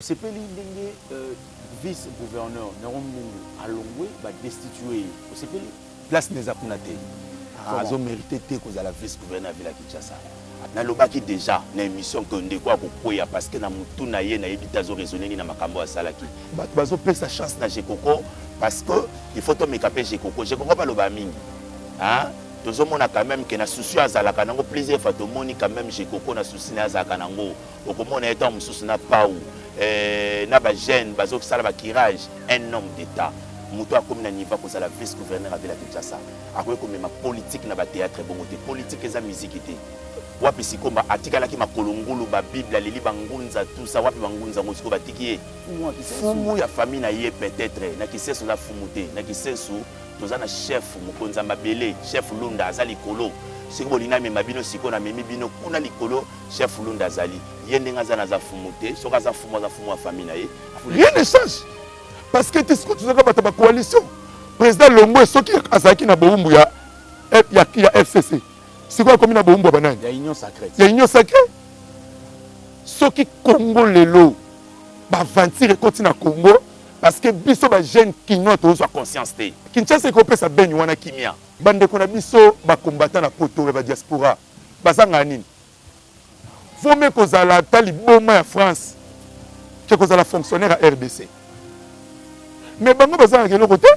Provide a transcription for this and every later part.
C'est pas vice-gouverneur Nerombungu Alongwe va destituer. C'est pas place des apunate. Ils ont mérité de cause à la vice-gouverneur de la Kinshasa. Na lobaki déjà na émission que ndeko akokoya parce que na mutu na ye na ebita zo raisonner na makambo asalaki. Bazo pesa chance na Jekoko parce que il faut to mekape Jekoko. Jekoko ba loba mingi. Hein? Tous on a quand même que na souci azalaka nango plaisir fatomoni quand même Jekoko na souci na azalaka nango. Okomona étant mususu na pau. Na ba jeune bazo sala ba kirage un homme d'état. Mutu akomi na niveau ko la vice-gouverneur de la Kinshasa. Akoye ko ma politique na ba théâtre bon côté politique eza musique té. Wapi sikomba atikala ki makolongolo ba bible leli bangunza tout ça wapi bangunza ngosiko batiki ye fumu ya famille na ye peut-être na kiseso la fumuté na kiseso tozana chef mokonza mabele chef Lunda azali kolo siko bolina me mabino siko na memi bino kuna likolo chef Lunda azali yende ngazana za fumuté soka za fumu ya famille na ye rien ne change parce que tisiko tozaka bata ba coalition président Longo soki azaki na bombu ya FCC. C'est quoi comme une bombe banane? Il y a union sacrée. Il y a union sacrée. Ce qui Congo lelo, bah ventir continue à Congo parce que biso ba jeune qui note aux conscience té. Kinshasa ko pesa ben wana kimia. Bande ko na biso ba combattant na poto ba diaspora. Bazanga nini? Faut me ko za la taliboma ya France. Que ko za la fonctionnaire à RDC. Mais bango bazanga ke côté.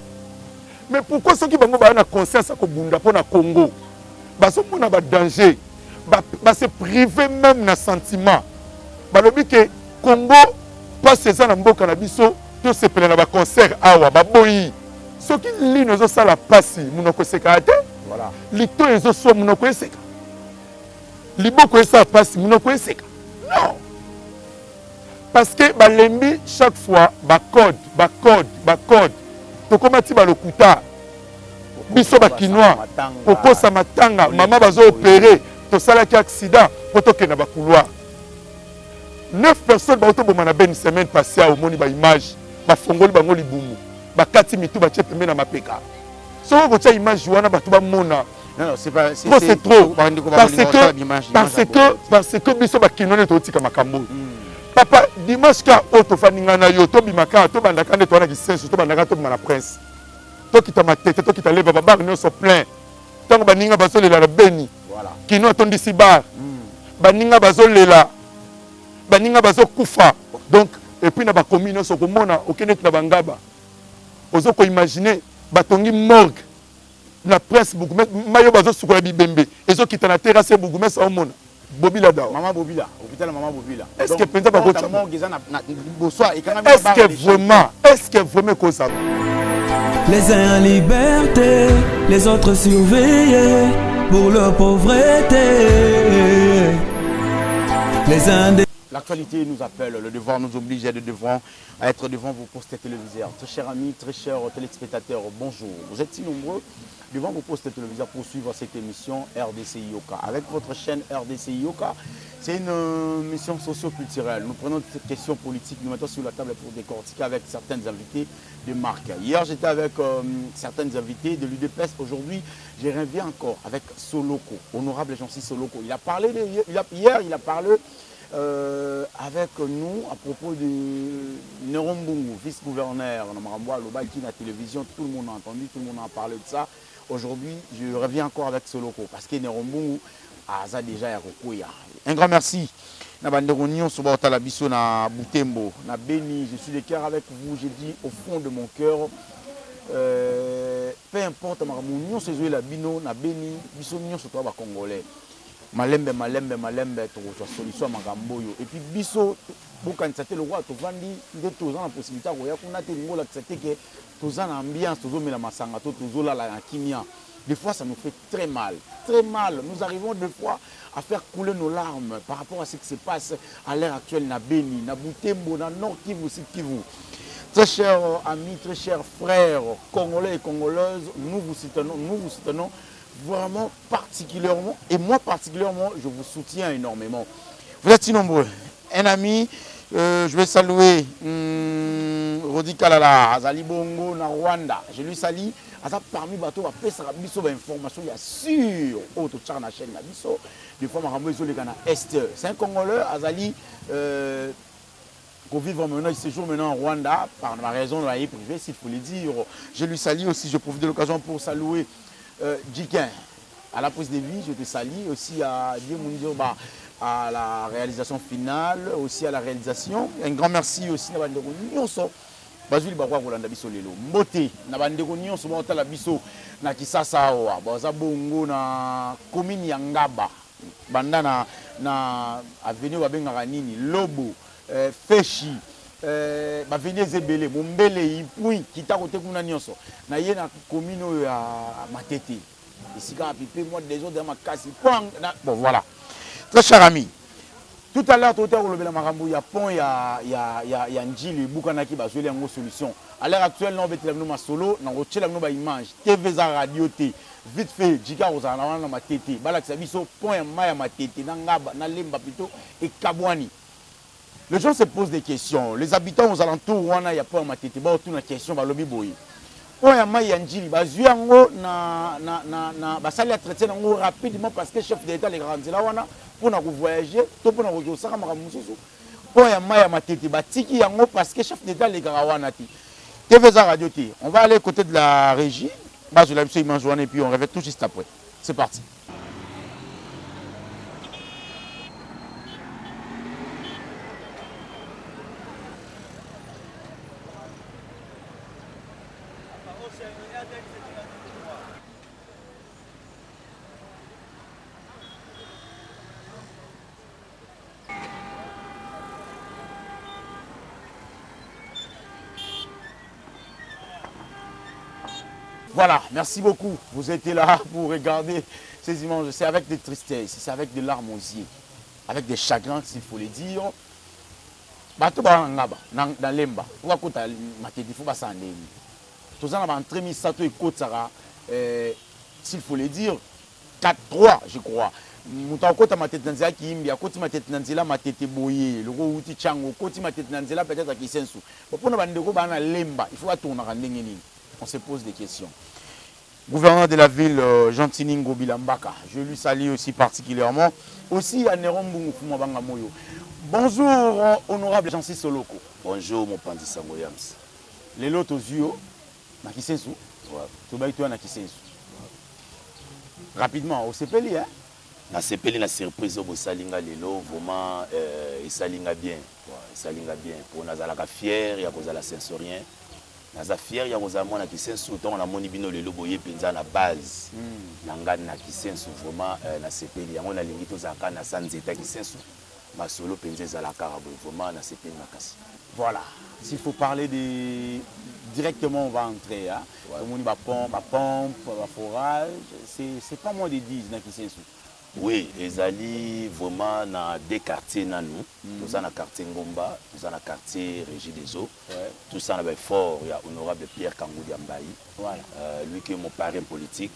Mais pourquoi ceux qui bango ba na conscience ko bunda pour na Congo? On a un danger, se priver même na sentiment. Balobi que Congo passe ça na mboka na biso, to se pele na ba concert awa ba boyi. Ce qui li nozo sala pasi munoko sekate. Voilà. Lito ezo so munoko eseka. Liboko esa pasi munoko eseka. Non. Parce que balembi chaque fois ba code. To komati ba lokuta. Biso bakinois kokosa matanga mama bazo opérer to sala ki accident poto ke na ba couloir 9 personnes ba to boma na ben semaine passée au moni ba image ba fongoli bango libumu ba kati mitu ba tie pembe na mapeka so ko tia image wana ba to ba mona non c'est pas c'est trop parce que biso bakinois to tika makambo papa dimanche ka auto faninga na yo to bimaka to bandaka ne to na kisenso to bandaka to na prince. Toi qui t'as ma tête, toi qui t'as levé, babar, nous sommes pleins. Tant que baninga bazole la beni, qui nous attend d'ici bar, baninga bazole la, baninga bazole kufa. Donc, et puis na ba commune, nous sommes mona, aucun net na bangaba. Ozo ko imaginer, batongi morgue, la presse beaucoup, mayo bazole sukola bibembe, et zo qui t'as na terrasse beaucoup, mais ça au mona. Bobila dao. Maman Bobila, hôpital Maman Bobila. Est-ce que penza ba ko est-ce que vraiment que ça? Les uns en liberté, les autres surveillés pour leur pauvreté. Les uns des... L'actualité nous appelle, le devoir nous oblige à être devant vos postes téléviseurs. Très chers amis, très chers téléspectateurs, bonjour. Vous êtes si nombreux devant vos postes téléviseurs pour suivre cette émission RDC Yoka. Avec votre chaîne RDC Yoka, c'est une mission socio-culturelle. Nous prenons cette question politique, nous mettons sur la table pour décortiquer avec certaines invités de marque. Hier, j'étais avec certaines invités de l'UDPS. Aujourd'hui, je reviens encore avec Soloko, honorable Jean-Cy Soloko. Il a parlé, hier, il a parlé avec nous à propos de Nerombungu, vice-gouverneur, Lobaki, la télévision, tout le monde a entendu, tout le monde a parlé de ça. Aujourd'hui, je reviens encore avec Soloko parce que Nerombungu a déjà Yakokoya. Un grand merci. Na banderonion sur la biso na Butembo, na Beni, je suis de cœur avec vous, j'ai dit au fond de mon cœur, peu importe ma réunion, c'est jouer la bino na Beni, biso nion sur toi congolais. Malembe to solution makambo yo et puis biso bokanisa te le roi to vandi nde tozana possibilité ko ya kuna te ngola tsate ke tozana ambiance tozomela masanga to tozolala na kimia. Des fois ça nous fait très mal. Nous arrivons des fois à faire couler nos larmes par rapport à ce qui se passe à l'heure actuelle na Beni, na Butembo, na Nord Kivu, Sud Kivu. Très chers amis, très chers frères congolais et congolaises, nous vous soutenons vraiment particulièrement, et moi particulièrement, je vous soutiens énormément. Vous êtes si nombreux. Un ami, je vais saluer Rodi Kalala, Azali Bongo, na Rwanda. Je lui salue. Parmi bateaux, à faire biso information, il y a sûr, autre char na chaîne na biso. Des fois, ma rambo isolé kana Est. C'est un Congolais, Azali vivre maintenant, il séjourne maintenant en Rwanda par ma raison de la vie privée, s'il faut le dire. Je lui salue aussi, je profite de l'occasion pour saluer Djikin à la prise de vie, je te salue aussi à Dieu Mundio, à la réalisation finale, aussi à la réalisation. Un grand merci aussi à Bandeko Nyonso. Bazuli bakwa kolanda biso lelo. Mbote na Bandeko Nyonso baotala biso na Kisasa awa. Baza bongo na commune ya Ngaba. Banda na avenue babengaka nini Lobo, Feshi, baveni ezebele, Mombele, Ipui, Kitako te kuna nyonso. Na ye na commune ya Matete. Ici quand pipe moi des autres dans ma casse. Bon voilà. Très cher ami. Tout à l'heure, tout à l'heure, il y a pont, il y a Njili, Boukanaki, il y a une solution. À l'heure actuelle, on va mettre ma solo, on va mettre une image, TV radio, vite fait, Jika Rosa, on va mettre tété, Balak Sabiso, pont et Maya Matete, Nangaba, Nalemba plutôt, et Kabwani. Les gens se posent des questions. Les habitants aux alentours, il y a pont et Matete, il y a une question, il y a une pont et Maya Njili, il y a un traité rapidement parce que le chef d'État, les grands là, pour voyager, pour parce que chef d'État les Garawanati. TVza Radio T. On va aller côté de la régie. Je l'ai et puis on revient tout juste après. C'est parti. Voilà, merci beaucoup. Vous étiez là pour regarder ces images. C'est avec des tristesses, c'est avec des larmes aux yeux, avec des chagrins, s'il faut le dire. Bato ba ngaba dans lemba. Pourquoi kota matedi faut ba sandeni. Tous en entré mi sato et kotara s'il faut le dire 4-3 je crois. Muta kota matete nanzela ki imbi akoti matete nanzela matete boye loko uti chango koti matete nanzela peut-être ki sensu. Pour na bandeko ba na lemba, il faut atourna ndenge nini. On se pose des questions. Gouverneur de la ville, Jean-Tiningo Bilambaka, je lui salue aussi particulièrement. Aussi à Nerombungu Fumabanga Moyo. Bonjour, honorable Jean-Cis Soloko. Bonjour, mon pandi Sangoyams. Les lots aux yeux, Nakisensu. Tu vas y Nakisensu. Rapidement, au CPLI, hein? Na CPLI, na surprise au Salinga Lelo, vraiment, Salinga bien. Salinga bien. Pour Nazalaka fier, il y a Kozala sensorien. Naza fier ya kozamwa na Kisensu tant na moni bino lelo boye penza na base nangana na Kisensu vraiment na sepeli yango na lingi tozaka na sanzeta Kisensu masolo penza za la carabo vraiment na sepeli makasi. Voilà, s'il faut parler de directement on va entrer hein. Ouais. Moni ba pompe, ba forage, c'est pas moins de 10 na Kisensu. Oui, ezali vraiment na deux quartiers na nous. Nous avons na quartier Ngomba, nous avons na quartier Régie des Eaux. Ouais. Tout ça na fort, il y a honorable Pierre Kangoudi Ambaï. Voilà. Lui qui est mon parrain politique.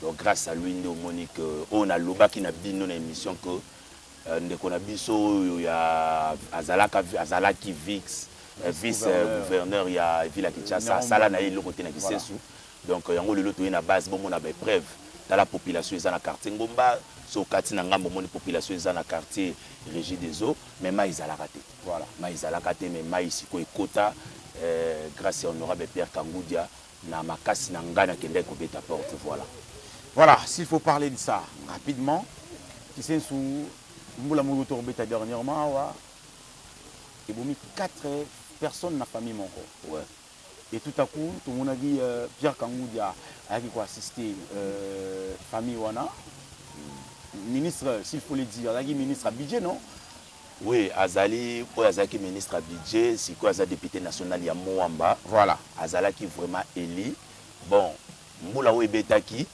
Donc grâce à lui, nous Monique, on a loba qui n'a dit non émission que ndeko na biso il y a Azalaki Vix, vice-gouverneur il y a Villa Kinshasa, sala na ile côté na Kisensu. Donc yango le loto na base bon on a preuve dans la population ils na quartier Ngomba. So quartier ngambo moni population eza na quartier Régie des Eaux mais maïs à la raté. Voilà, maïs à la raté mais maïs ko ekota grâce à honorable Pierre Kangoudia na makasi na ngana kende ko beta porte voilà. Voilà, s'il faut parler de ça rapidement, qui c'est sous mbula moto beta dernièrement wa et bomi 4 personnes na famille mon corps. Ouais. Et tout à coup, tout le monde a dit Pierre Kangoudia a qui quoi assister famille wana ministre, s'il faut le dire, Azaki ministre à budget, non? Oui, Azali, Azaki ministre à budget, c'est quoi Azali député national, il y a Moamba. Voilà. Azalaki vraiment élu. Bon, Moula Ouebetaki,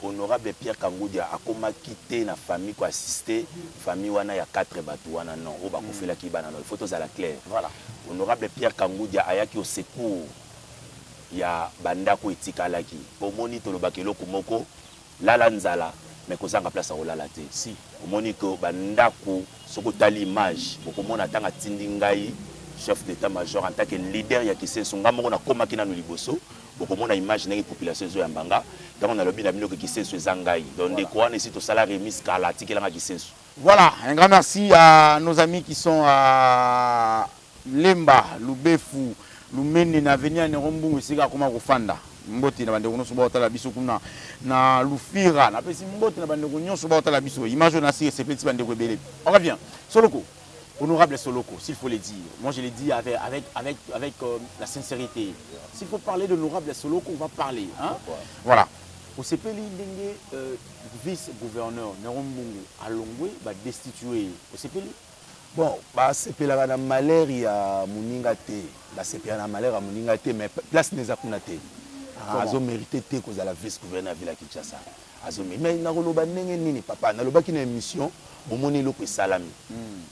honorable Pierre Kangoudia a comment quitté la famille, quoi assister, famille wana, il y a 4 bateaux, non, au Bakofela qui banana, les photos à la claire. Voilà. Honorable Pierre Kangoudia a yaki au secours, il y a Bandako Etikalaki, pour moniter le bakelo Kumoko, Lalanzala. Mais qu'on s'en place à la tête. Si, au monique, bandako, ce que tu as l'image, pour qu'on a tant à Tindingaï, chef d'état-major, en tant que leader, il y a qui s'est son gamin, on a comme qui n'a nous liboso, pour qu'on a imaginé la population de Yambanga, quand on a le bien qui s'est sur Zangaï. Donc, des quoi, on est au salaire remis à l'article qui s'est. Voilà, un grand merci à nos amis qui sont à Lemba, Lubefu, Lumene na venir ne rombungu sika koma kofanda. Mboti na bande kuno suba otala biso kuna na Lufira na pesi mboti na bande kuno suba otala biso. Imagine na si c'est petit bande ko belé. On revient. Soloko. Honorable Soloko, s'il faut le dire. Moi je l'ai dit avec la sincérité. S'il faut parler de l'honorable Soloko, on va parler hein. Voilà. Au CPLI ndenge vice-gouverneur Nerombungu Alongwe va destituer au CPLI. Bon, bah CPLI na malheur ya muninga te. La CPLI na malheur ya muninga te mais place neza kuna te. Azo mérité te cause la vice-gouverneur à Villa Kinshasa. Azo mais na koloba ndenge nini papa na lobaki na émission bomoni loko salami.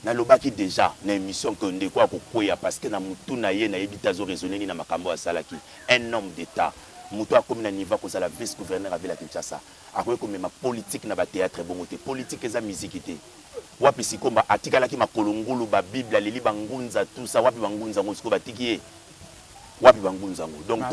Na lobaki déjà na émission que ndeko akokoya parce que na mutu na ye na yebita zo raisonner ni na makambo ya salaki. Un homme d'état. Mutu akomi na niveau cause la vice-gouverneur à Villa Kinshasa. Akoye comme ma politique na ba théâtre bon te politique eza musique te. Wapi sikomba atikalaki makolongulu ba Bible leli bangunza tout ça wapi bangunza ngosiko batiki wapi bangunza ngo donc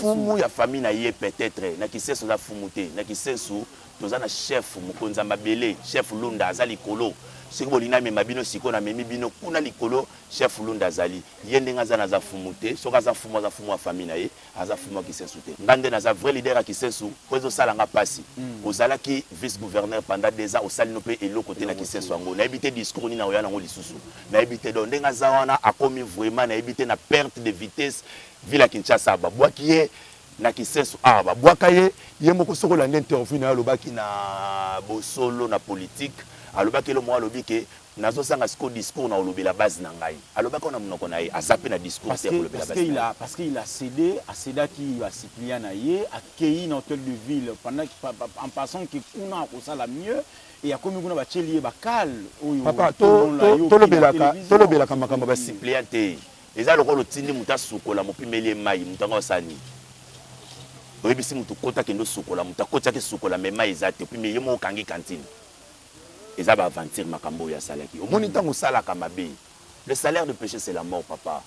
fumu ya famille na ye peut-être na kiseso za fumu te na kiseso toza na chef mukonza mabele chef Lunda azali kolo siko bolina me mabino siko na memi bino kuna likolo chef Lunda azali yende ngaza na za fumu te soka za fumu ya famille na ye aza fumu kiseso te ngande na za vrai leader ya kiseso pozo sala nga pasi ozala ki vice gouverneur pendant 2 ans osali no pe elo côté na kiseso ngo na ebité discours ni na oyana ngo lisusu na ebité donc ndenga za wana akomi vraiment na ebité na perte de vitesse Villa Kinshasa babwaki ye na kiseso babwaka ye ye moko soko la interview na lobaki na bosolo na politique alobaki le mo alobi ke nazo sanga siko discours na olobi la base na ngai alobaki na monoko na ye azape na discours te olobi la base parce qu'il a cédé qui va Cyprien na ye accueilli dans hôtel de ville pendant en passant que kuna ko sala mieux et a komi kuna ba cheli ba kal oyo papa to lobelaka makambo ba Cyprien te eza lokolo tindi muta sukola mopimeli mai mutanga osani oyebisi mutu kota kendo sukola muta kota ke sukola mema ezate puis me yemo kangi cantine eza ba aventure makambo ya salaki omoni tango sala ka mabe le salaire de péché c'est la mort papa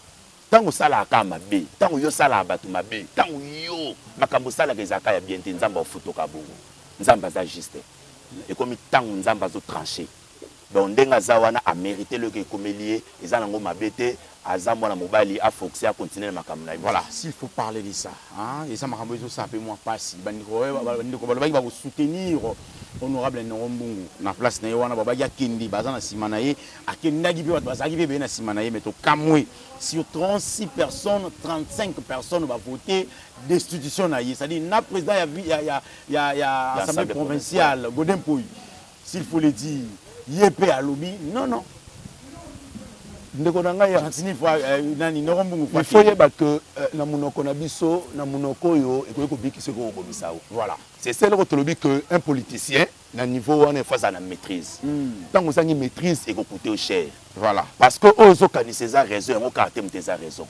tango sala ka mabe tango yo sala batu mabe tango yo makambo sala ke zaka ya bien te nzamba ofutoka bongo nzamba za juste et comme tango nzamba zo trancher donc ndenga za wana a mérité le ke komelie eza nango mabete azambo na mobali a foxer a continuer makambo na voilà s'il faut parler de ça hein et ça makambo zo ça peu moins passe bandiko balobaki ba soutenir honorable Nerombungu na place na wana babaki akindi bazana sima na ye akendaki pe bazaki pe na sima na ye mais to kamwe sur 36 personnes 35 personnes va voter destitution na ye c'est-à-dire na président ya assemblée provinciale Godin Poy s'il faut le dire yepé à lobby non ndeko na ngai ya fois nani Nerombungu il faut yeba que na munoko na biso na munoko yo ekoki kobikisa ko bomisa voilà c'est celle que lobby que un politicien na niveau on est face à la maîtrise tant vous avez maîtrise et coûter au cher voilà parce que ozo kanisa za raison ngo caractère mteza raison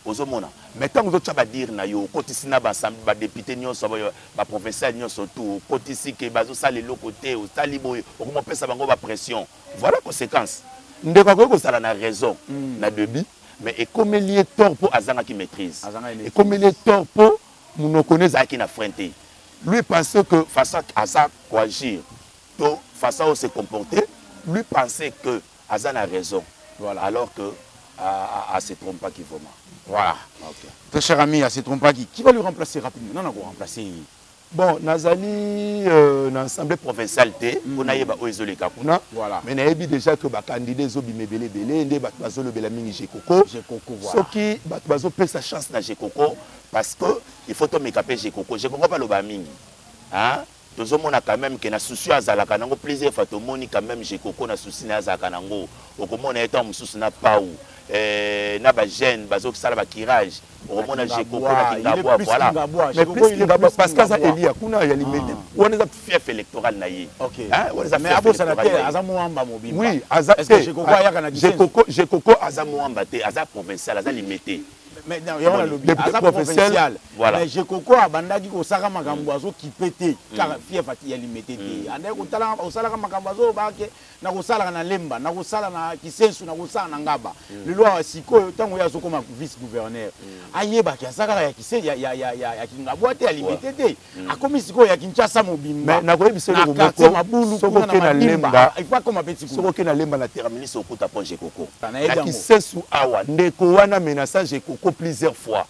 ozo mona mais tant vous autres dire na yo kotisi na ba député nyonso ba professeur nyonso tout kotisi ke bazo sala le côté au talibo o comment pesa bango ba pression voilà conséquence ndeko ko sala na raison na débit mais et comme lié tort pour azanga qui maîtrise et comme lié tort pour nous connaît qui na frenté lui pensait que face à ça quoi agir to face à se comporter lui pensait que azana a raison voilà alors que à se trompe pas qui vraiment voilà OK très cher ami à se trompe pas qui va lui remplacer rapidement non on remplacer bon nazali na assemblée provinciale te on a yeba oezole kakuna voilà mais na yebi déjà que ba candidat zo bimebele belé ndé ba bazolo bela mingi Jekoko voilà soki ba bazo pesa chance na Jekoko parce que il faut to mekape Jekoko pas lo ba mingi hein tozomona quand même que na souci azalaka nango plaisir fatomoni quand même Jekoko na souci na azalaka nango okomona étant mususu na pau na ba jeune bazo sala ba kirage okomona Jekoko na kingabwa voilà mais plus kingabwa parce que ça Elia kuna ya limite on est fief électoral na ye hein on est mais abo sénateur azamu amba mobimba oui Jekoko ayaka na Jekoko azamu amba te aza provincial aza limité mais il y a un lobby député provincial. Voilà. Mais je coco à bandaki ko saka makamboazo qui pété car fief ati ya limité té. Ande ko tala o sala makamboazo ba ke na ko sala na lemba na ko sala na kisensu na ko sala na ngaba. Le loi siko tango ya soko ma vice gouverneur. Ayeba ki saka ya kise ya kingabo ate ya limité té. Akomi siko ya Kinshasa mobimba. Mais na ko biso le moko mabulu soko ke na lemba. Il faut comme petit soko ke na lemba na terminus au kuta pon je coco. Na kisensu awa ndeko wana menaçage coco plusieurs fois.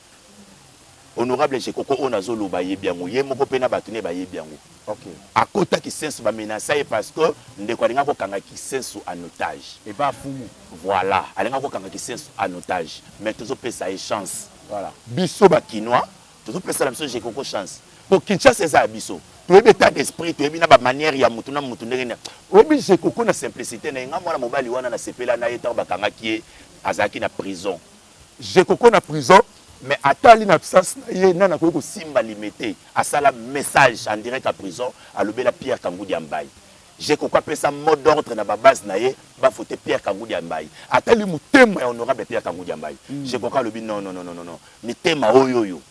Honorable Jekoko on a zolo ba yebiango ye moko pena batune ba yebiango. OK. Akota kisensu ba menaçaye parce que ndeko alinga ko kanga kisensu en otage. Et pas fumu. Voilà, alinga ko kanga kisensu en otage. Mais toujours pesa e chance. Voilà. Biso ba kinois, toujours pesa la biso Jekoko chance. Pour Kinshasa ça biso. Tu es état d'esprit, tu es bien na manière ya mutu na mutu ndenge. Obi Jekoko na simplicité na nga mwana mobali wana na sepela na yeta ba kanga ki azaki na prison. Jekoko na prison. Mais atali na absence ye nana ko simba limité à ça la message en direct à prison à lobela Pierre Kangoudi Ambaye. J'ai quoi pesa mot d'ordre na ba base na ye ba fote Pierre Kangoudi Ambaye. Atali mutema ya honorable Pierre Kangoudi Ambaye. J'ai quoi lobi non. Ni tema oyoyo.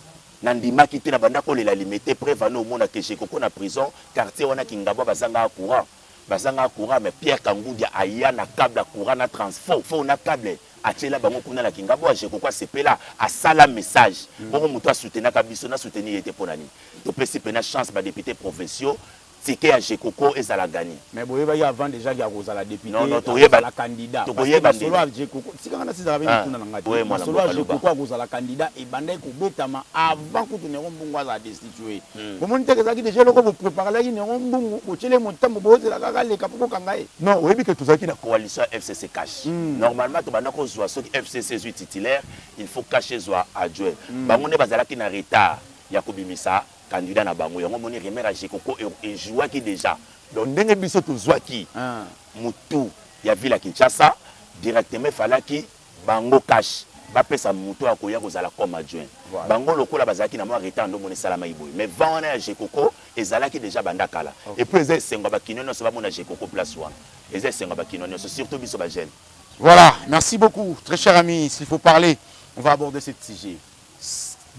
Nandima kité na banda ko la limité prévano au monde que j'ai koko na prison quartier wana kingaba bazanga courant. Bazanga courant mais Pierre Kangoudi aya na câble courant na transport faut na câble. Atela bango kuna la kingabo je kokwa sepela a sala message bongo muto a soutenir ka biso na soutenir était pour nani to pesi pena chance ba député provinciaux tike ya Jekoko ezala gagné mais boye ba avant déjà ya kozala député non to yeba la candidat to boyeba solo à Jekoko sikanga na sisa ba kuna na ngati solo à Jekoko kozala candidat et bandai ko betama avant ko tunero mbungu za destituer comment te kezaki déjà loko bo préparer la ni mbungu ko chele motambo bozela kaka le kapoko kangae non oyebi que tozaki na coalition FCC cash normalement to banda ko zwa soki FCC zui titulaire il faut cacher zwa adjoint bango ne bazalaki na retard ya kobimisa candidat na bango yango moni remera Jekoko et joua qui déjà donc ndenge biso to zwa ki mutu ya ville Kinshasa directement falaki bango cash ba pesa mutu akoya kozala comme adjoint bango lokola bazaki na mo retard ndo moni salama iboy mais vana ya Jekoko ezalaki déjà bandakala et puis ezay sengo ba kinyono so ba mona Jekoko place wana ezay sengo ba kinyono surtout biso ba jeune. Voilà, merci beaucoup très cher ami, s'il faut parler on va aborder ce sujet.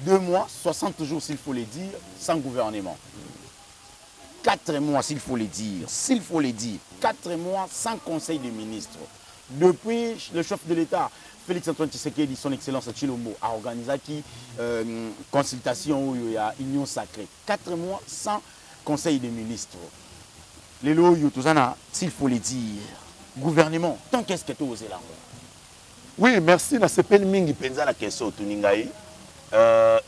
2 mois, 60 jours s'il faut le dire, sans gouvernement. 4 mois s'il faut le dire, 4 mois sans conseil des ministres. Depuis le chef de l'État, Félix Antoine Tshisekedi, son excellence Tshilombo, a organisé une consultation où il y a Union sacrée. 4 mois sans conseil des ministres. Les lois, s'il faut le dire, gouvernement, tant qu'est-ce que tu oses là? Oui, merci. Na sepel mingi penza la question tuningai.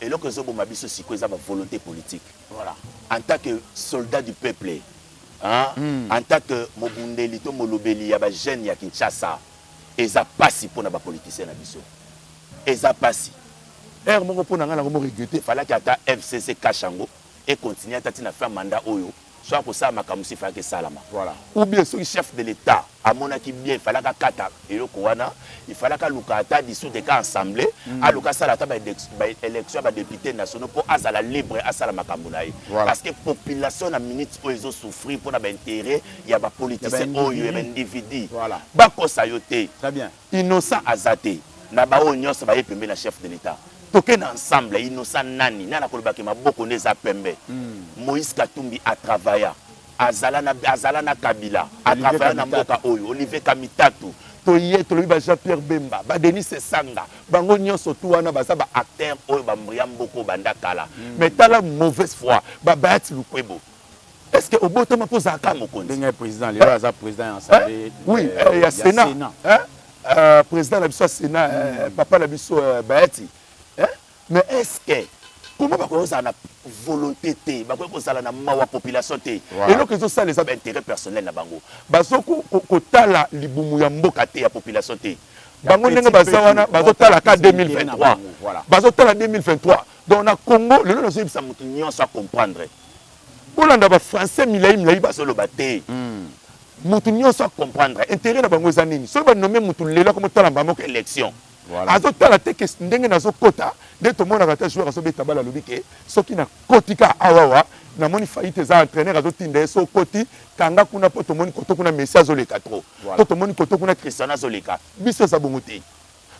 Et là que zo bomabiso siko eza ba volonté politique. Voilà. En tant que soldat du peuple, hein, en tant que mobundeli to molobeli ya ba jeune ya Kinshasa, eza pasi pona ba politicien na biso. Eza pasi. Moko pona nga na ko mo regretter, fallait que ata FCC Kashango et continuer à tati na faire mandat oyo. Soit pour ça makamusi fallait que salama. Voilà. Ou bien ce chef de l'État à monaki bien il fallait que kata et le kowana il fallait que lukata dissoudre ka assemblée à luka sala ta ba élection ba député nationaux pour azala libre asala makambunaï parce que population na minute o ils ont souffrir pour na ba intérêt il y a ba politicien o yo individu voilà ba ko sayote très bien innocent azate na ba o nyos ba yepembe na chef de l'État token ensemble innocent nani nana kolobaki maboko neza pembe Moïse Katumbi a travaillé azala na Kabila a travaillé na mboka oyo Olivier Kamitatu toye tolobi ba Jean-Pierre Bemba ba Denis Sesanga bango nyonso tu wana baza ba acteur oyo ba mbria mboko bandakala mais tala mauvaise foi ba Bayati Lukwebo est-ce que au botama poza ka mokonzi ndenge président le aza président ensemble oui il y a Sénat hein président la biso Sénat papa la biso Bayati mais est-ce que comment on a volonté té ba ko sala na mawa population té et donc ils ont ça les intérêts personnels na bango bazo ko tala libumu ya mboka té ya population té bango ndenge bazawana bazo tala ka 2023 voilà bazo tala 2023 donc na Congo le nom ça mutu nyonso à comprendre bolanda ba français milai bazo lo baté mutu nyonso à comprendre intérêt na bango za nini so ba nommer mutu lelo comme tala ba moko élection azo tala te ke ndenge nazo kota de to mona kata joueur azo beta bala lobike soki na kotika awawa na moni faillite za entraîneur azo tinde so koti kanga kuna poto moni koto kuna Messi azo leka trop to moni koto kuna Cristiano azo leka biso za bongote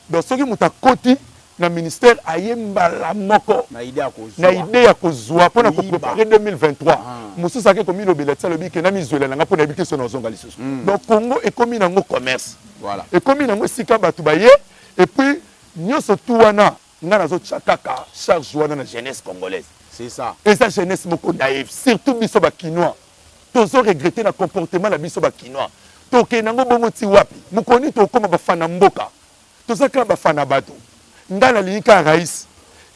donc soki muta koti na ministère ayembala moko na idée ya kozwa mpona kopréparer 2023 mosusu ake komi lobela tia lobi ke na mizwela nanga mpona yebi te so na ozonga lisusu donc Congo ekomi nango commerce ekomi nango esika bato baye et puis nyonso tu wana nga nazotia kaka charge wana na jeunesse congolaise c'est ça eza jeunesse moko naïve surtout biso bakinois tozo regretter na comportement na biso bakinois tokende nango bongo ti wapi mokoni tokoma bafana mboka toza kaka bafana bato ngai nalingi kaka rais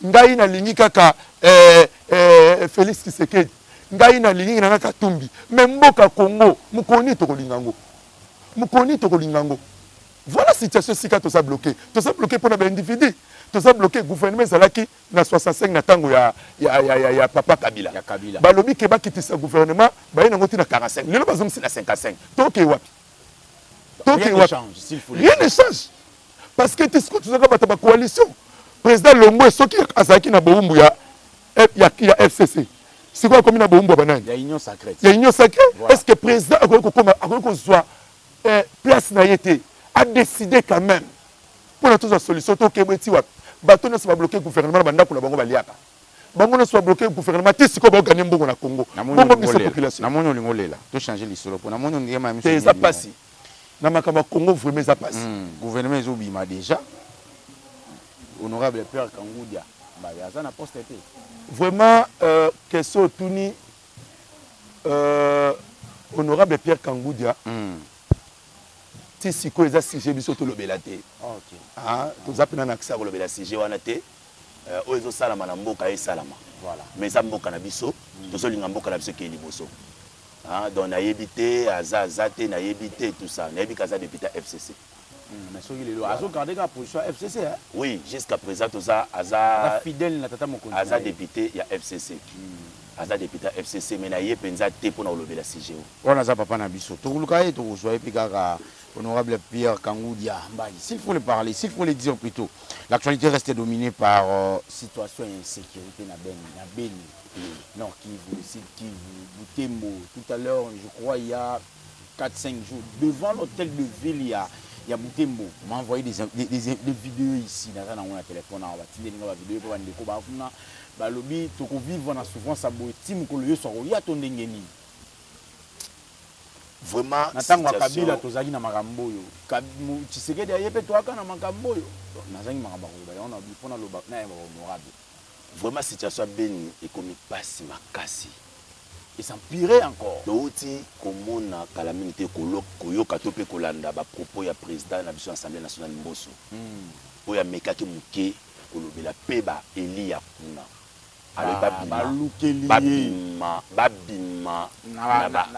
ngai nalingi kaka Félix Tshisekedi ngai nalingi nanga Katumbi mais mboka Congo mokoni tokolinga ngo voilà situation sika toza bloqué mpona baindividu toza bloqué gouvernement ezalaki na 65 na ntango ya papa Kabila balobi ke bakitisa gouvernement baye nango ti na 45 lelo bazongisi na 55 toke wapi rien ne change parce que tisiko tozaka bato ba coalition président Longo soki azalaki na boumbu ya FCC siko akomi na boumbu ya banani ya union sacrée est-ce que président akoki kozwa place na ye te a décidé quand même mpona tozwa solution tokebe ti wapi bato nyonso babloke gouvernement na bandako na bango baliaka bango nyonso babloke gouvernement te sikoyo baoganye mbongo na Congo bongo biso population namoni olingo olela tochange lisolo mpo namoni ondima te eza pasi na makambo ya Congo vraiment eza pasi gouvernement ezobima déjà honorable Pierre Kangudia aza na poste te vraiment question otuni honorable Pierre Kangudia ti sikoyo eza sujet biso tolobela te toza mpena na akisa kolobela sujet wana te oyo ezosalama na mboka esalama mais eza mboka na biso tozolinga mboka na biso ekei liboso donc nayebi te aza te nayebi te tout ça nayebi kaza député FCC mais soki lelo azogarde ka position ya FCC oui jusqu'à présent toza aza fidèle na tata mokonzi aza député ya FCC aza député FCC mais naye penza te mpona kolobela sujet wana aza papa na biso tokoluka ye tokozwa ye mpe kaka honorable Pierre Kangudia Mbaye, s'il faut le parler, s'il faut le dire plutôt, l'actualité reste dominée par situation et insécurité na Beni, Nord Kivu, Sud Kivu, Butembo. Tout à l'heure, je crois, il y a 4-5 jours, devant l'hôtel de ville, il y a Butembo. On m'a envoyé des vidéos ici, dans un téléphone, on va tirer des vidéos pour vendre des combats. Balobi, tu peux vivre dans souffrance à Boetim, que le soit il y a ton dengeni. Vraiment natango Kabila tozali na makambo yo Tshisekedi ayepe toaka na makambo yo nazangi makambo ba on a bifona loba na honorable vraiment situation Beni ekomi pasi makasi et s'empirer encore touti komona calamité koyoka to pe kolanda ba propos ya président na biso assemblée nationale Mboso oyo amekaki muke kolobela pe ba Elia kuna babima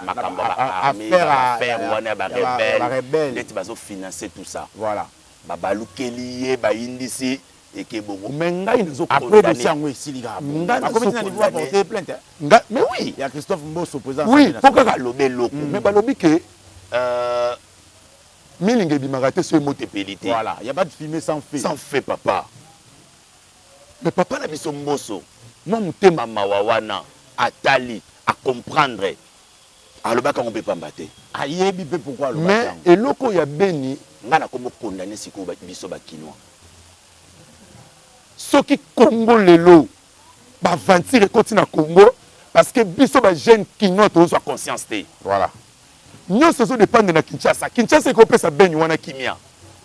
makambo affaire wana ba rebelle neti bazo financer tout ça voilà babalukeli ye bayindisi ekebongo mais ngai nazo après de sango esiliga akomiti na niveau à porter plainte mais oui il y a Christophe Mboso président oui pourquoi lobe loko mais balobi ke milinge bimaka te so emote pelité voilà il y a pas de fumer sans feu papa mais papa na biso Mboso moi mutema mawa wana atali à comprendre alobaka ngo pe pamba te ayebi pe pourquoi alobaka mais eloko ya Beni nga na komo condamner siko biso bakinois soki Congo lelo ba vantire koti na Congo parce que biso ba jeune kinois to so conscience te voilà nyonso so dépendre na Kinshasa ko pesa Beni wana kimia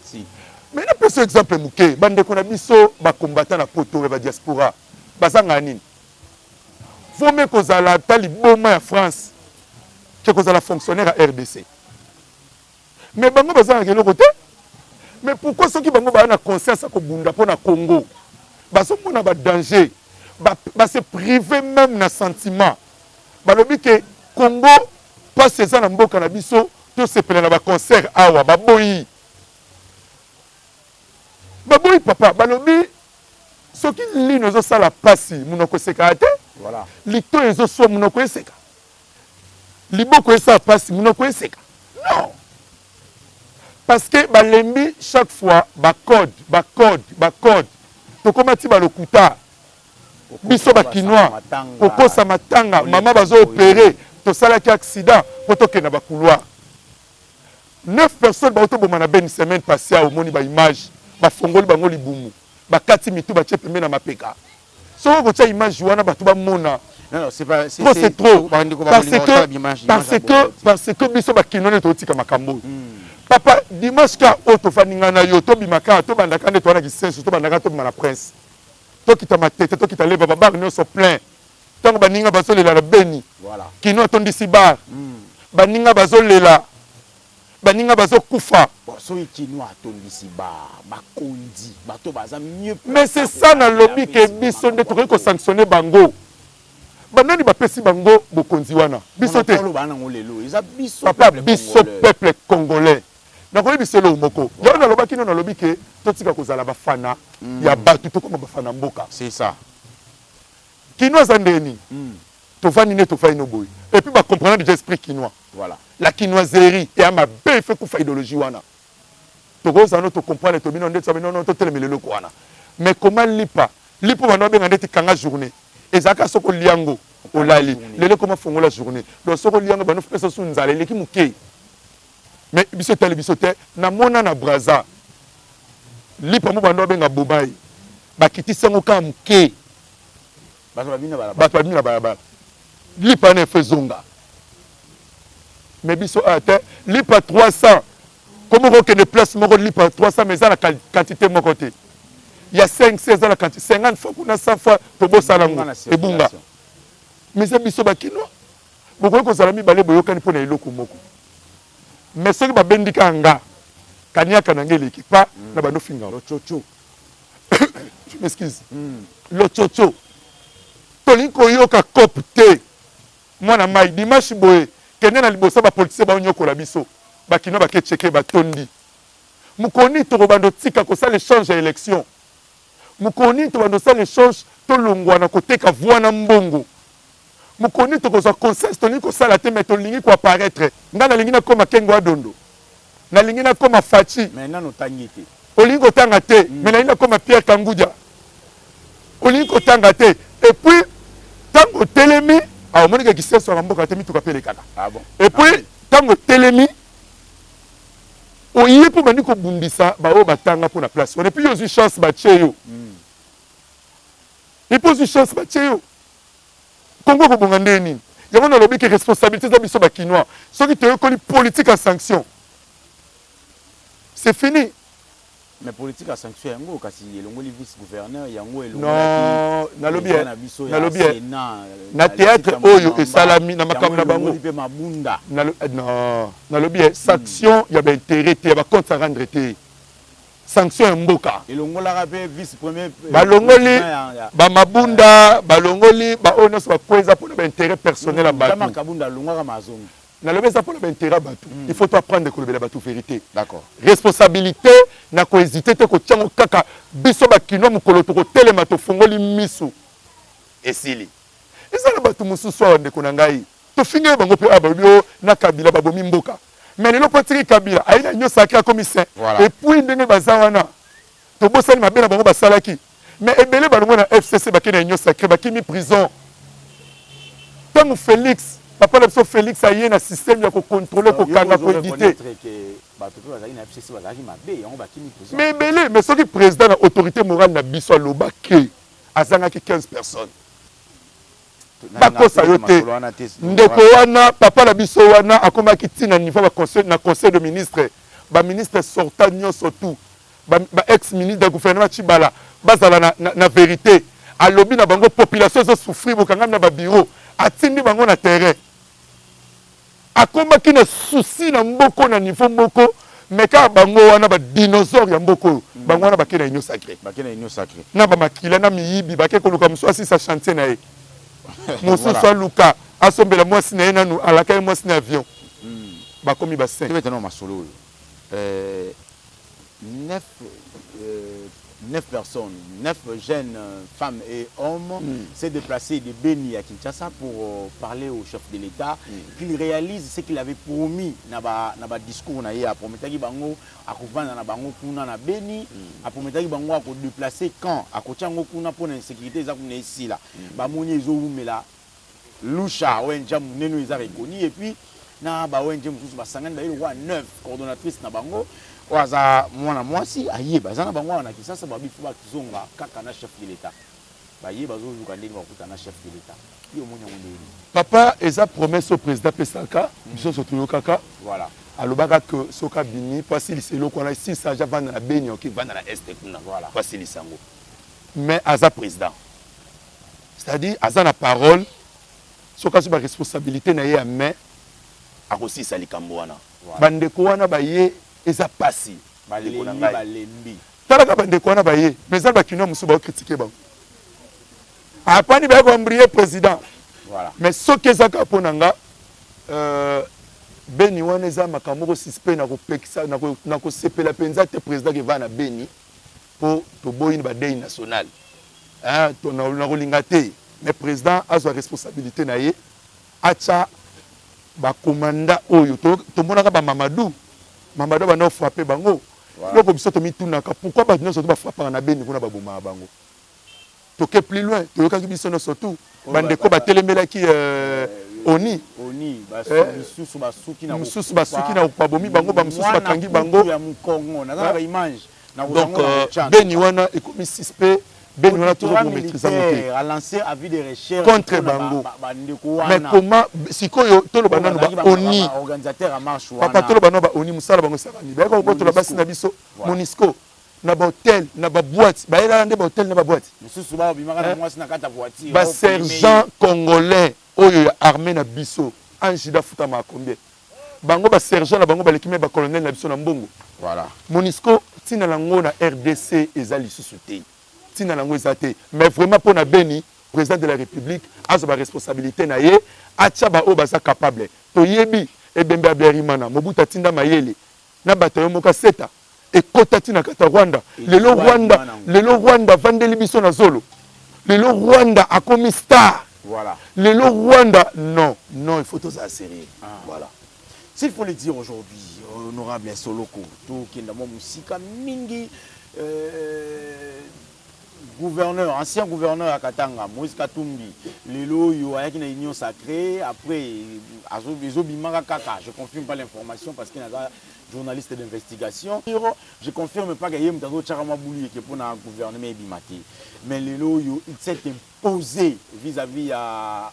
si mais na pesa exemple muke bande ko na biso ba combattant na poto ba diaspora bazanga nini faut me kozala tali boma ya France que kozala fonctionnaire à RDC mais bango bazanga keloko te mais pourquoi ceux qui bango ba na conscience ko bunda pona Congo baso mona ba danger ba se priver même na sentiment balobi ke Congo pas ces na mboka na biso to sepela na ba concert awa baboyi papa balobi soki lino ezosala pasi munoko eseka te voilà lito ezoswa munoko eseka liboko esala pasi munoko eseka non parce que balembi chaque fois bacode tokoma ti balokuta biso bakinois kokosa matanga mama bazo opéré tosalaki accident po tokenda bakouloir 9 personnes baotoboma na Beni semaine passée omoni ba image bafongoli bango libumu bakati mitu batie pembe na mapeka soko kotia image wana bato bamona. Non, c'est pas... C'est trop. Parce que biso bakinone totika makambo. Papa, dimanche ka auto faninga na yo to bimaka to bandaka ne to na kisenso to bandaka to na prince. To kita matete to kita leba babar no so plein. Tango baninga bazolela la beni. Voilà. Kino tondi si bar. Baninga bazolela. Baninga bazokufa. Soki kino atondi si bar, bakondi, bato baza mieux. Mais c'est ça na lobby que biso nde to ko sanctionner bango. Banani bapesi bango bokonzi wana biso te papa biso peuple congolais nakoyi biso lo moko yo na loba kino na lobi ke totika kozala bafana ya batu to koma bafana mboka c'est ça kino zandeni to vani ne to fa inoboy et puis ba comprendre déjà esprit kinois voilà la kinoiserie et ama be fait ku fa idéologie wana to goza no to comprendre to bino ndetsa non to telemele lo kwana mais comment lipa bana benga ndeti kanga journée ezaka soko liango olali lele comment fongo la journée donc soko liango bano pesa su nzala leki muke mais biso te na mona na braza lipa mo bando benga bobai bakiti sengo ka muke bato babina balabala lipa ne fezonga mais biso ate lipa 300 comment ko ne place moko lipa 300 mais ça la quantité mon côté. Il y a 5-16 ans la quantité 50 fois qu'on a 100 fois pour bosser la langue et bunga mais c'est biso bakino beaucoup ko salami balé boyoka ni pona eloko moko mais ce que ba bendika nga kania kanangeli ki pa na bano finga lo chocho je m'excuse lo chocho tolinko yoka copte mwana mai dimanche boye kende na libosa ba politicien ba nyoko la biso bakino ba ke checker ba tondi mukoni to bando tika ko ça l'échange à élection mukoni to bando ça l'échange to longwana côté ka voana mbongo mukoni to ko za conseil to ni ko sala te mais to lingi ko apparaître ngana lingi na koma kengo adondo na lingi na koma fachi mais nano tangite olingo tanga te mais na lingi na koma Pierre Kangudia olingo tanga te et puis tango telemi a monika ki seso na mboka te mi to ka pele kaka ah bon et puis tango telemi oye pour bandi ko bundisa ba o batanga pour la place on et puis yo une chance ba cheyo et puis une chance ba cheyo Congo ko bonga ndeni yango na lobi ke responsabilité za biso ba kinois soki te ko li politique à sanction c'est fini mais politique à sanction yango kasi elongo li vice gouverneur yango elongo non na lobi na théâtre oyo e salami na makambo na bango non na lobi sanction ya ba intérêt te ba compte à rendre te sanction mboka elongo la rappel vice premier balongoli ba mabunda balongoli ba ono so ba poeza pour ba intérêt personnel à batu makabunda longa mazongo na lobi ça pour ba intérêt batu il faut apprendre de kolobela batu vérité d'accord responsabilité na ko hésiter te ko tiango kaka biso ba kino mukolo to ko telema to fongoli misu esili ezala batu mususu wa ndeko na ngai to finge bango pe ababio na kabila babomi mboka mais lelo potiri kabila aina nyo sacré comme saint et puis ndenge bazawana to bosani mabela bango basalaki mais ebele balongo na FCC bakena nyo sacré bakimi prison tango Félix papa la so Félix aye na système ya ko contrôler ko kanga ko éditer mais belé mais soki président na autorité morale na biso lobake azangaki 15 personnes bakosa yo te ndeko wana papa la biso wana akomaki tina niveau na conseil de ministre ba ministre sortant nyonso tout ba ex ministre de gouvernement Chibala bazala na vérité alobi na bango population zo souffrir bokangami na ba bureau atindi bango na terrain akomaki na souci na mboko na niveau mboko mais ka bango wana ba dinosaure ya mboko bango wana bakena inyo sacré na ba makila na miyibi bakeko luka mswasi sa chantier na ye mosusu luka asombela mwasi na ye nanu alaka ye mwasi na avion bakomi ba 5 maintenant masolo 9 personnes, 9 jeunes femmes et hommes s'est déplacé de Beni à Kinshasa pour parler au chef de l'État qu'il réalise ce qu'il avait promis dans le discours à promettre bango à couvrir na bango kuna na Beni à promettre bango à déplacer quand à Kochango kuna pour l'insécurité za kuna ici là ba moni ezomela lusha wenja muneno ils a reconnu et puis na ba wenja mususu ba sangana ba 9 coordonnatrices na bango waza mwana mwasi aye bazana bango wana kisasa babifu bakizonga kaka na chef de l'état baye bazozuka ndeni bakuta na chef de l'état yo monya ngondeli papa eza promesse au président Pesaka biso sotuyo kaka voilà alobaka que soka bini pasi liselo kona si saja vanda na beni oki vanda na este kuna voilà pasi lisango mais aza président c'est-à-dire aza na parole soka so ba responsabilité na ye ya main akosisa likambo wana bandeko wana baye eza pasi balembi talaka bandeko wana baye mais za bakino musu ba critiquer bango apani ba ko embrier président voilà mais soki ezaka pona nga beni wana eza makambo ko suspect na kopekisa na ko sepela penza te président ke va na beni po to boyini ba dei national hein to na kolinga te mais président azwa responsabilité na ye acha ba commanda oyo to monaka ba Mamadou ba no frapper bango loko biso to mitunaka pourquoi ba nyonso to ba frapper na beni kuna ba boma bango to ke plus loin to yoka biso no surtout bandeko ba telemelaki oni basusu basuki na mususu basuki na babomi bango ba mususu bakangi bango ya mukongo na ba image na donc beni wana ekomi suspect beni wana toujours pour maîtriser moté a lancé avis de recherche contre bango mais comment sikoyo tolo banano ba oni organisateur a marche wana papa tolo banano ba oni musala bango sakani ba ko tolo basi na biso Monisco na ba hôtel na ba boîte ba ela ndé ba hôtel na ba boîte mususu ba bimaka na mwasi na kata voiture ba sergent congolais oyo armée na biso anjida futa ma combien bango ba sergent na bango ba lekime ba colonel na biso na mbongo voilà Monisco tina lango na RDC ezali susu te tina lango ezate mais vraiment pour na beni président de la république a sa responsabilité na ye acha ba o baza capable to yebi e bembe aberimana mobuta tinda mayele na batayo moka seta et kota tina kata Rwanda lelo Rwanda vandeli biso na zolo lelo Rwanda akomi star voilà lelo Rwanda non il faut tout ça sérieux voilà s'il faut le dire aujourd'hui honorable Soloko to kenda mo musika mingi gouverneur, ancien gouverneur à Katanga, Moïse Katumbi, Lelo yo ayaki na union sacrée, après Azo Bimara Kaka, je confirme pas l'information parce qu'il y a un journaliste d'investigation. Je confirme pas qu'il y a un Charama Bouli qui est pour un gouvernement Bimati. Mais Lelo yo il s'est imposé vis-à-vis à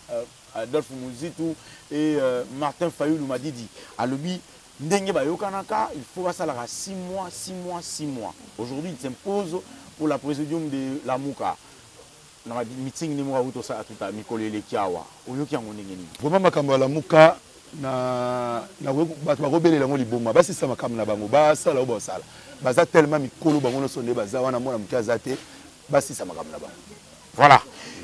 Adolphe Mouzitou et Martin Fayoulou m'a dit à l'obi ndenge ba yokanaka, il faut ça 6 mois. Aujourd'hui, il s'impose pour la présidium de la Mouka. Dans la meeting de Moura Outo ça tout à Mikolele Kiawa. Oyoki yango ndenge ni. Vraiment makambo la Mouka na bato bakobele lango liboma basi sa makambo na bango basala obo sala. Baza tellement mikolo bango no sonde baza wana mona mukaza te basi sa makambo na bango. Voilà.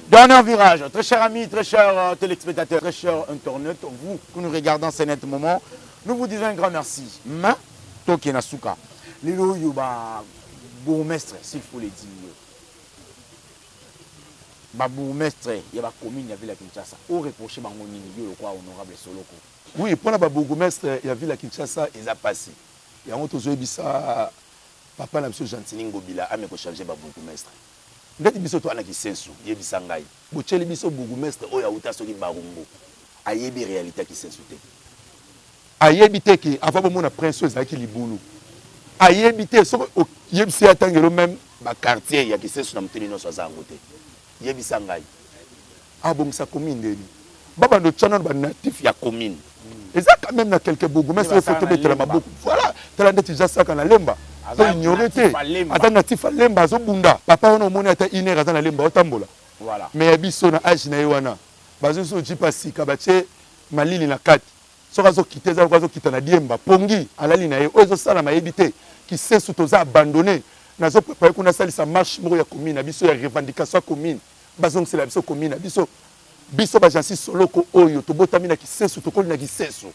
Dernier virage. Très chers amis, très chers téléspectateurs, très chers internautes, vous qui nous regardez en ce net moment, nous vous disons un grand merci. Mais Toki Nasuka. Lilo Yuba bourgmestre, s'il faut le dire. Ba bourgmestre, il y a la commune, il y a la Kinshasa. Au reproché bango nini yo le quoi honorable Soloko. Oui, pour la bourgmestre, il y a la Kinshasa, ils a passé. Il y a un autre jour bisa papa na biso Gentini Ngobila a me ko changer ba bourgmestre. Ngati biso to ana kisensu, ye bisangai. Bocheli biso bourgmestre oya uta soki barumbo. Ayebi réalité kisensu te. Ayebi te ki avant mona prince ezaki libulu. Ayebi te so yebisi atangelo même ba quartier ya kisensu na muteli no soza ngote. Yebisa ngai. Abongisa commune ndeni. Baba no channel ba natif ya commune. Eza quand même na quelques bourgmestres photo betela maboko. Voilà, tala ndeti jasaka na lemba. To ignorer te. Ata natif lemba zo bunda. Papa ono moni ata iner ata na lemba otambola. Voilà. Mais biso na age na yewana. Bazo so jipa sika bache malili na kati. Soka zo kiteza ko zo kitana diemba pongi alali na ye ozo sala mayebi te ki sensu toza abandonné. Nazo préparer kuna salisa marche moko ya commune na biso ya revendication commune. Bazong c'est la biso commune na biso. Biso ba jansi Soloko oyo to botami na kisensu to koli na kisensu.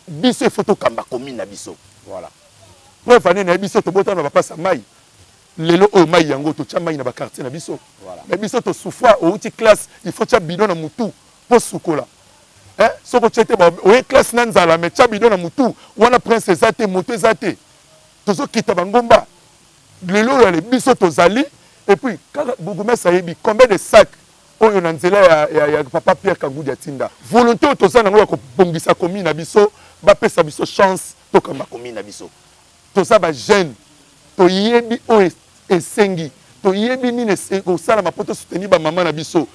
Biso e photo kamba commune na biso. Voilà. Preuve ane na biso to botami na papa mai. Lelo o mai yango to tia mai na ba quartier na biso. Voilà. Mais biso to souffra au outil classe, il faut tia bidon na mutu po sukola. Hein? Soko chete ba o classe na nzala mais tia bidon na mutu, wana prince ezate moto ezate. Tozo kita bangomba. Lelo ya le biso to zali et puis quand bourgmestre yebi combien de sacs oyo na nzela ya papa Pierre Kangudi atinda. Volonté to za nango ya ko bongisa commune na biso, ba pesa biso chance to kamba commune na biso. toza bajeune toyebi oyo esengi toyebi nini kosalama mpo tosoutenir bamama na biso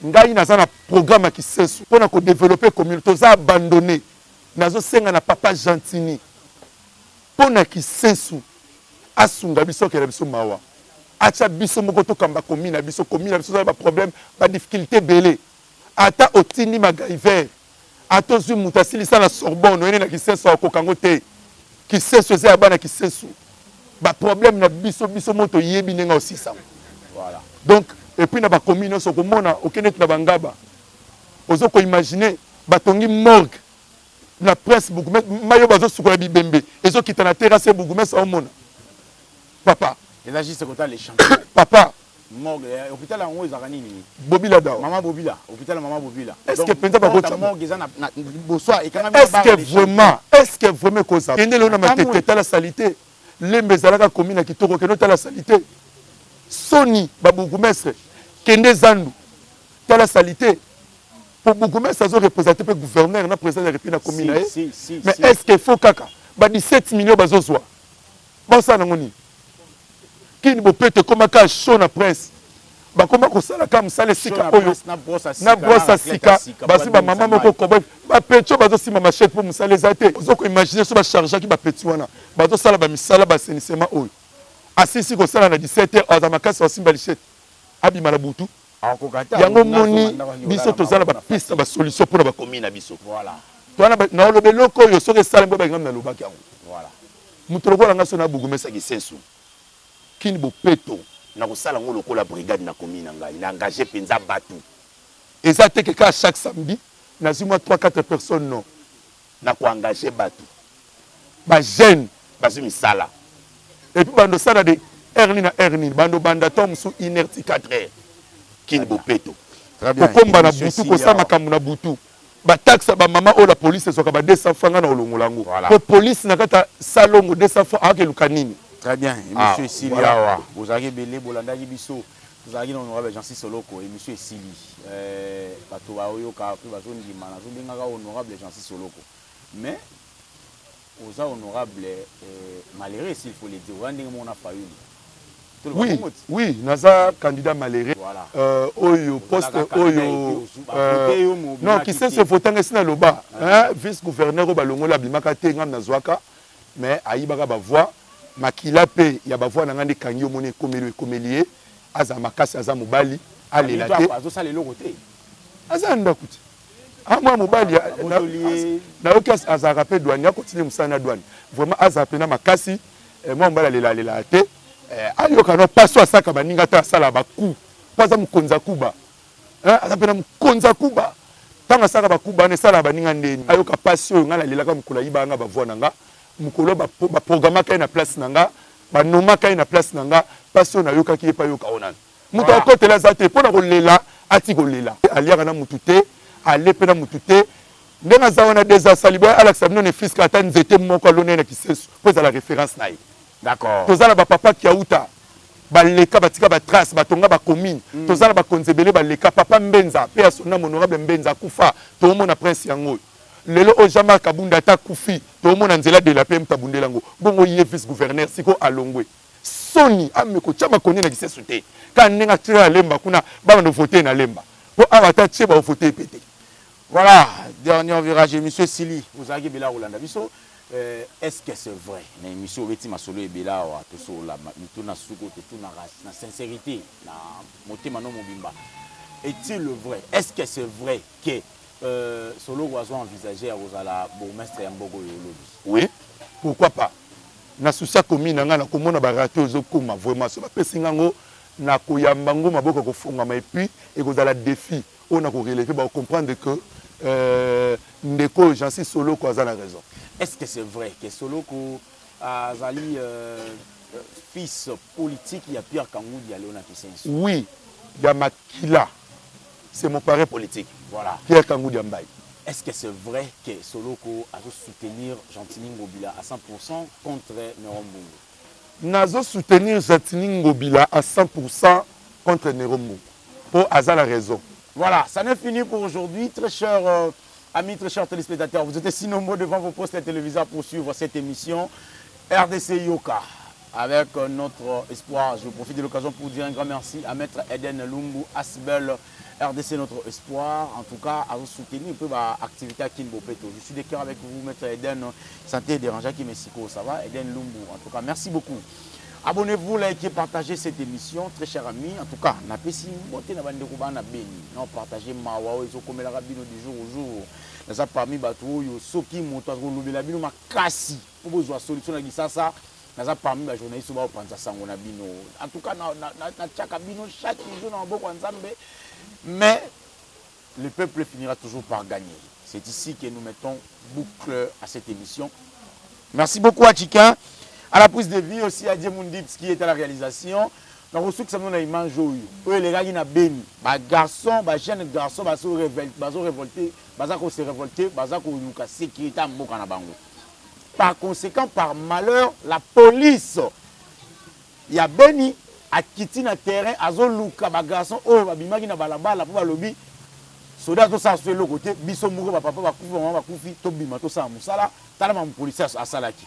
ngai naza na programme ya kisensu mpona kodévelopper commune toza abandonné nazosenga na papa Gentini mpona kisensu asunga biso okela biso mawa atia biso moko tokamba commune na biso toza baproblème badifficulté ebele ata otindi magaiver ata ozwi moto asilisa na Sorbonne oyene na kisensu akokango te kisensu eza ya bana kisensu baproblème na biso mo toyebi ndenge osisango Voilà. donc et puis na bacommune nyonso okomona okende na bangaba ozo koimagine batongi morgue na presse bourgmestre mayo bazosukola bibembe ezokita na terrasse bourgmestre omona papa Et là, juste côté les champions. papa Morgue, hôpital en haut, ils ont gagné. Bobila dawa Maman Bobila, hôpital Maman Bobila. est-ce que penza bakota morgue, ils ont bonsoir et quand même. est-ce que vraiment koza kende leo na matete tala salité lembe zalaka commune na kitoko kende tala salité soni ba bourgmestre kende zandu tala salité pour bourgmestre azo représenter pe gouverneur na président de la République na commune na mais est-ce que faut kaka ba 17 millions bazozwa bonsa na ngoni kini bopete komaka show na presse bakoma kosala ka mosala esika oyo na brosse sika basi bamama moko koboy bapetio bazosima machete mpo mosala eza te ozokoimagine so bachargeaki bapeti wana bazosala bamisala basenisema oyo asisi kosala na 17h aza makasi basimba lichete abima na butu yango moni biso tozala bapiste na basolution mpona bakomi na biso twana naoloba eloko oyo soki esala mpo balingambi nalobaki yango moto lokola nga so nabugumesaki sensu kini bopeto na kosala ngo lokola brigade na commune na ngai na engagé penza batu eza te keka chaque samedi nazwi mwa 3-4 personnes non na koengagé batu bajeune bazwi misala et puis bando sala de heure nini na heure nini bando banda to mosu 1h 4h kini bopeto kokomba na butu kosala makambo na butu bataxe bamama oyo la police ezwaka ba 200 francs na olongola yango po police na kata salongo 200 francs akeluka nini. Très bien, et monsieur Sili Awa, vous avez belé Bolanda Gibiso, vous avez honorable Jean-Cis Soloko et monsieur Sili, Patoa Oyoka, Privazone Limana, vous avez honorable Jean-Cis Soloko. Mais, vous avez honorable malheureux, s'il faut le dire, vous avez mon affaire. Oui, oui, naza candidat malheureux. Voilà. Oyo poste oyo non qui sait se voter sina loba, hein, vice-gouverneur au balongola bimaka te ngam nazwaka, mais ayibaka ba voix makila pe ya ba voix na ngandi kangi omone komelier aza makasi aza mobali alela te azosala eloko te aza ndakuti amwa mobali na okas aza rappel douane continue musana douane vraiment aza pena makasi moi mobali alela te ayoka no paso asaka baninga ta sala baku paza mukonza kuba aza pena mukonza kuba tanga saka bakuba ne sala baninga ndeni ayoka pasio ngala lelaka mukula yibanga ba voix nanga mukolo ba programme ka na place nanga ba noma ka na place nanga pasio na yoka ki pa yoka onana muto akotela zate pona kolela ati kolela aliaka na mutute alepe na mutute ndenga zawana déjà saliboya Alex Abno ne fils ka tan nzete moko alone na kisesu poza la référence naï. D'accord. Tozala ba papa ki auta baleka batika ba trace batonga ba commune tozala ba konzebele baleka papa Mbenza pe asona honorable Mbenza kufa to mona prince yango lelo o Jean-Marc Kabunda ta kufi to mona nzela de la PM tabundelango bongo ye vice gouverneur siko alongwe soni ameko chama koni na kisesu te ka nenga tira lemba kuna ba no voter na lemba po awata che ba voter pété. Voilà, dernier virage monsieur Sili vous avez bela Rolanda biso. Est-ce que c'est vrai? Mais monsieur Obeti Masolo et Bela, tout ça, tout na suko, tout na race, na sincérité, na moté mano mobimba. Est-il vrai? Est-ce que c'est vrai que Solo Oiseau envisageait à Rosala bourgmestre Mbogo Yolobi? Oui, pourquoi pas? Na soucia commune nga na komona ba raté ozokoma vraiment so ba pesingango na koyambango maboko ko fungama et puis et kozala défi on a ko relever ba comprendre que ndeko Jean-Cis Soloko a la raison. Est-ce que c'est vrai que Soloko a zali fils politique il y a Pierre Kangoudi à Léona Kisensu? Oui, il y a Makila. C'est mon parrain politique. Voilà. Pierre Kangoudi Ambaye. Est-ce que c'est vrai que Soloko a soutenir Gentini Ngobila à 100% contre Nerombungu? Nazo soutenir Gentini Ngobila à 100% contre Nerombungu. Pour Aza la raison. Voilà, ça n'est fini pour aujourd'hui. Très chers amis, très chers téléspectateurs, vous êtes si nombreux devant vos postes téléviseurs pour suivre cette émission. RDC Yoka, avec notre espoir. Je profite de l'occasion pour dire un grand merci à Maître Eden Lumbu Asbel, RDC notre espoir. En tout cas, à vous soutenir un peu l'activité à Kinbopeto. Je suis de cœur avec vous, Maître Eden. Santé dérangeant qui Mexico, ça va? Eden Lumbu. En tout cas, merci beaucoup. Abonnez-vous, likez, partagez cette émission, très chers amis. En tout cas, n'a pas si monté na bande na beni. Non, partagez mawa ils ont comme la rabino du jour au jour. Nous avons parmi bateau yo soki moto ko lobela bino makasi. Pour besoin solution na ça. Nous avons parmi les journalistes qui penser sango na bino. En tout cas, na tchaka bino chaque jour na boko nzambe. Mais le peuple finira toujours par gagner. C'est ici que nous mettons boucle à cette émission. Merci beaucoup à Chiquin. À la prise de vie aussi à Djemundit qui est à la réalisation. Donc, ce que ça nous a image eux les gars qui n'ont béni. Bah garçon, bah jeune garçon, bah se révolter, bah ça se révolter, bah ça nous a sécurité à Mboka na bango. Par conséquent, par malheur, la police, il y a béni à quitter le terrain, à zoluka bah garçon, oh bah bima qui n'a pas la balle pour lobby. Soda to ça sur le côté, biso mouro bah papa bah koufi, maman bah koufi, to bima to ça musala, t'as la police à salaki.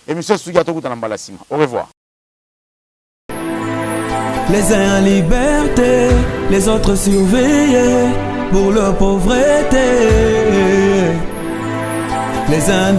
Et monsieur Sugato Koutanambalasima. Au revoir. Les uns en liberté, les autres surveillés pour leur pauvreté. Les uns